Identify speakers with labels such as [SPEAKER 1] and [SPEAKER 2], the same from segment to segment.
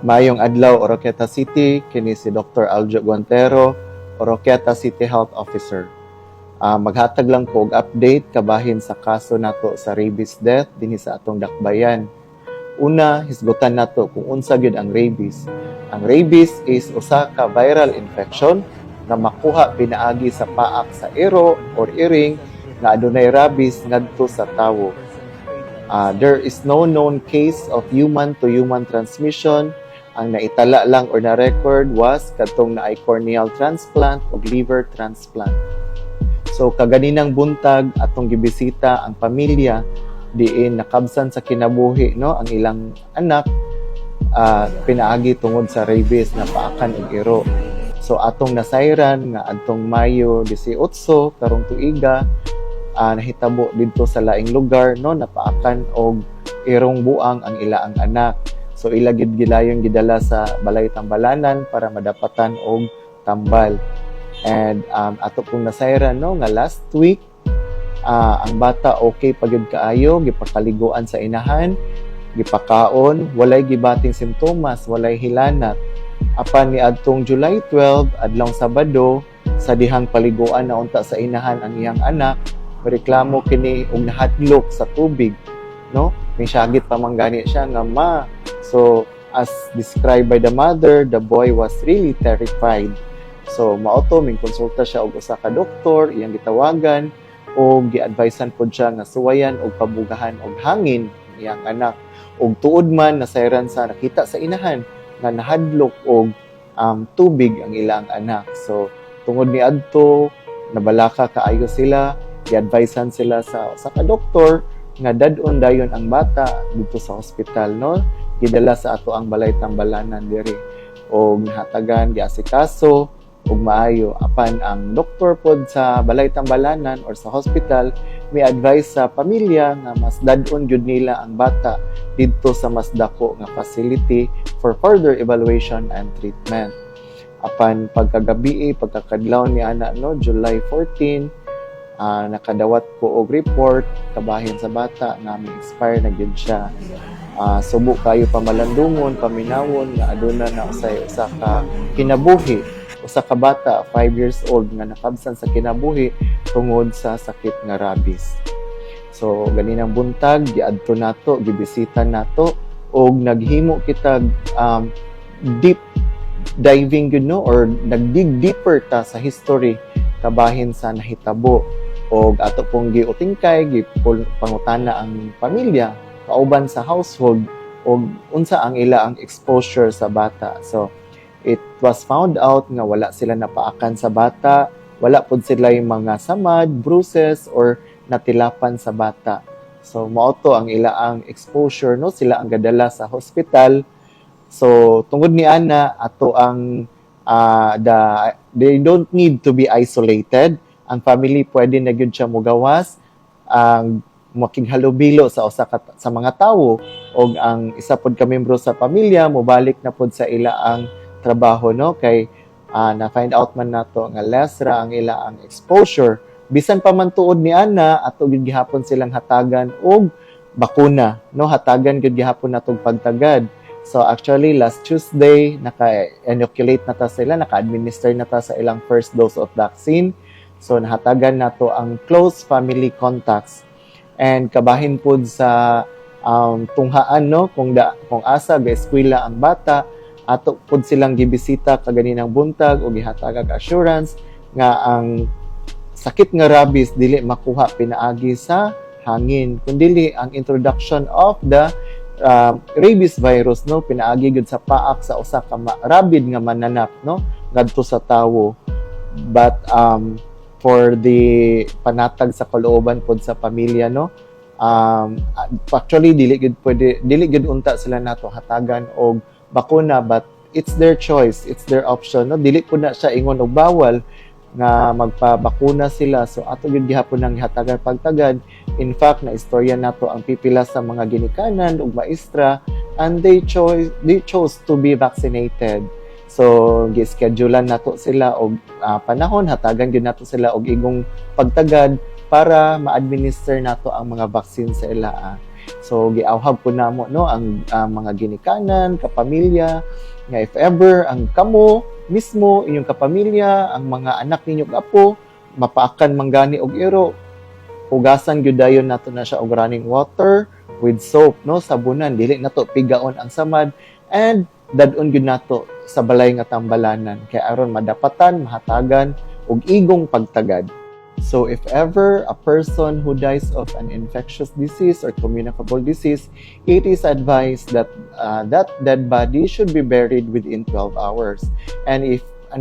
[SPEAKER 1] Mayong adlaw, Oroquieta City, kini si Dr. Aljo Guantero, Oroquieta City Health Officer. Maghatag lang ko og update kabahin sa kaso nato sa rabies death dinhi sa atong dakbayan. Una, hisgutan nato kung unsa gyud ang rabies. Ang rabies is usa ka viral infection na makuha pinaagi sa paak sa iro or iring nga adunay rabies ngadto sa tawo. There is no known case of human-to-human transmission. Ang naitala lang or na-record was katong naay corneal transplant o liver transplant. So kaganinang buntag atong gibisita ang pamilya diin nakabsan sa kinabuhi no ang ilang anak pinaagi tungod sa rabies na paakan og iro. So atong nasayran nga adtong Mayo 18 karong tuiga nahitabo didto sa laing lugar no napaakan og irong buang ang ilaang anak. So ila gid gilayong gidala sa balay tambalanan para madapatan og tambal. And ato pong nasayran no nga last week ang bata okay pagyud kaayo, gipapaliguan sa inahan, gipakaon, walay gibating simptomas, walay hilanat. Apan ni adtong July 12 adlong Sabado sa dihang paliguan na unta sa inahan ang iyang anak, reklamo kini og nahadlok sa tubig, no? May syagit pa man gani siya nga ma. So as described by the mother, the boy was really terrified. So maoto ming konsulta siya og usa ka doktor, iyang gitawagan og gi-advisean pod siya nga suwayan og pabugahan og hangin iyang anak. Og tuod man nasayran sa nakita sa inahan nga nahadlok og tubig ang ilang anak. So tungod ni adto nabalaka kaayo sila, gi-advisean sila sa ka doktor nga dadon dayon ang bata dito sa hospital no. Gidala sa ato ang balay tambalanan diri og nahatagan giasikaso ug maayo. Apan ang doktor pod sa balay tambalanan or sa hospital may advice sa pamilya nga mas dadon gyud nila ang bata didto sa mas dako nga facility for further evaluation and treatment. Apan pagkagabi pagkakadlaw ni ana no July 14 nakadawat ko og report kabahin sa bata nga may expire na gyud siya. Subo kayo pamalandungon, paminawon nga aduna na usay usa ka kinabuhi, usa ka bata 5 years old nga nakabsan sa kinabuhi tungod sa sakit nga rabies. So ganinang buntag giadto nato, gibisita nato og naghimo kita deep diving you know or nagdig deeper ta sa history kabahin sa nahitabo og ato pong giutingkay gipangutana ang pamilya kauban sa household og unsa ang ila ang exposure sa bata. So it was found out nga wala sila napaakan sa bata, wala pud sila yung mga samad, bruises or natilapan sa bata. So mao to ang ila ang exposure no, sila ang gadala sa hospital. So tungod ni ana ato ang they don't need to be isolated. Ang family pwede na gyud siya mogawas ang makighalubilo sa usa sa mga tawo og ang isa pod ka membro sa pamilya mobalik na pod sa ila ang trabaho no kay na find out man nato nga less ra ang ila ang exposure bisan pa man tuod ni ana ato gyud gihapon silang hatagan og bakuna no hatagan gyud gihapon natong pagtagad. So actually last Tuesday naka-inoculate na ta sila, naka-administer na ta sa ilang first dose of vaccine. So nahatagan nato ang close family contacts and kabahin pod sa tunghaan no kung asa ga eskwela ang bata ato pod silang gibisita kaganinang buntag o gihatagag assurance nga ang sakit nga rabies dili makuha pinaagi sa hangin kundi ang introduction of the rabies virus no pinaagi gud sa paak sa usa ka rabid nga mananap no ngadto sa tawo. But for the panatag sa kalooban pod sa pamilya no actually dili gud unta sila nato hatagan og bakuna but it's their choice, it's their option no dili pud na siya ingon og bawal nga magpabakuna sila. So ato gyud gihapon nang hatagan pagtagad. In fact na istorya nato ang pipila sa mga ginikanan ug maestra and they chose to be vaccinated. So gi-schedulean nato sila og panahon, hatagan gyud nato sila og igong pagtagad para ma-administer nato ang mga vaccine sa ila. So giawhag po namo no ang mga ginikanan, kapamilya nga if ever ang kamo mismo inyong kapamilya, ang mga anak ninyo apo mapaakan manggani og iro, hugasan gyud dayon nato na siya og running water with soap no, sabunan dili nato pigaon ang samad, and dadon gyud nato sa balay nga tambalanan kay aron madapatan mahatagan og igong pagtagad. So if ever a person who dies of an infectious disease or communicable disease, it is advised that that dead body should be buried within 12 hours. And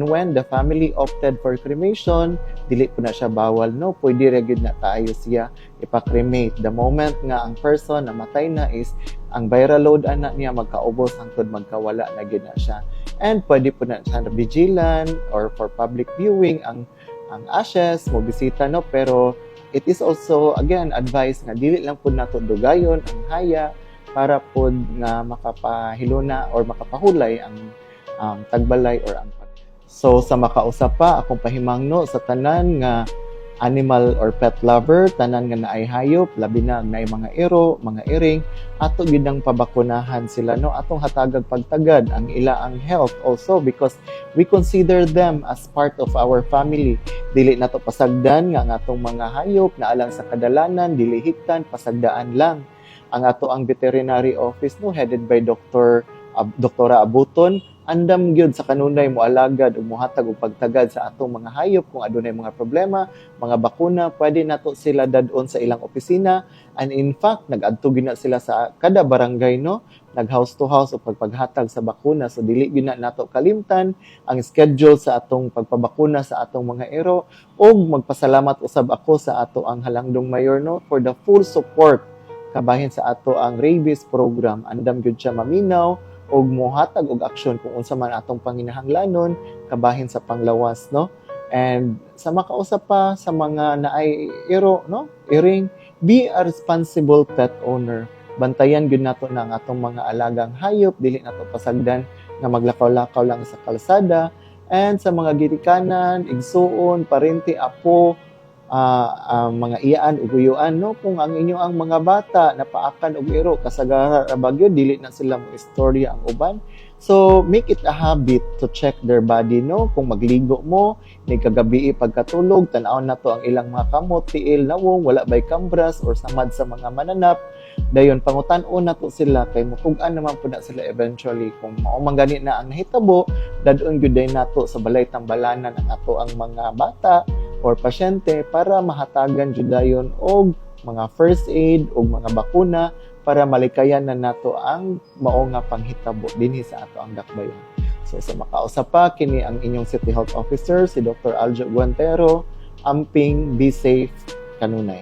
[SPEAKER 1] when the family opted for cremation, dili po na siya bawal no, pwede ra gyud na tayo siya ipa-cremate. The moment nga ang person namatay na is ang viral load ana niya magkaubos hangtod magkawala na gyud na siya. And pwede po na siya vigilant or for public viewing ang ashes mo bisita no, pero it is also again advised nga dili lang pud nato dugayon ang haya para pud nga makapahiluna or makapahulay ang tagbalay or ang. So sa makausap pa akong pahimangno sa tanan nga animal or pet lover, tanan nga naay hayop, labi na naay mga iro, mga iring, ato gyud ang pabakunahan sila no, atong hatagag pagtagad ang ilaang health also because we consider them as part of our family. Dili nato pasagdan nga ang atong mga hayop na alang sa kadalanan, dili hiktan, pasagdaan lang. Ang ato ang veterinary office no, headed by Doktora Abuton, andam gyud sa kanunay moalagad ug mohatag og pagtagad sa atong mga hayop kung adunay mga problema, mga bakuna, pwede nato sila dadon sa ilang opisina, and in fact nag-adto gyud na sila sa kada barangay no, nag house to house og pagpaghatag sa bakuna. So dili gyud na nato kalimtan ang schedule sa atong pagpabakuna sa atong mga iro, ug magpasalamat usab ako sa ato ang halangdong mayor no for the full support kabahin sa ato ang rabies program. Andam gyud siya maminaw og mohatag og aksyon kung unsa man atong panginahanglanon kabahin sa panglawas no. And sa makausap pa sa mga naay iro no, iring, be a responsible pet owner. Bantayan gyud nato na ang atong mga alagang hayop, dili nato pasagdan nga maglakaw-lakaw lang sa kalsada. And sa mga gitikanan, igsuon, parente, apo, mga iyaan ug uyuan no, kung ang inyo ang mga bata napaakan og iro kasagaran ra bagyo, dili na sila mo istorya ang uban. So make it a habit to check their body no, kung magligo mo ni kagabi pagkatulog, tan-aw nato ang ilang mga kamot, tiil, nawong, wala bay kambras or samad sa mga mananap. Dayon pangutan-on nato sila kay mutug-an naman pud na sila eventually. Kung mao man gani na ang nahitabo, dadon gyud nato sa balay tambalanan ang ato ang mga bata or pasyente para mahatagan jud dayon og mga first aid og mga bakuna para malikayan na nato ang mao nga panghitabo dinhi sa ato ang dakbayon. So sa makausap pa kini ang inyong City Health Officer si Dr. Aljo Guantero, amping be safe kanunay.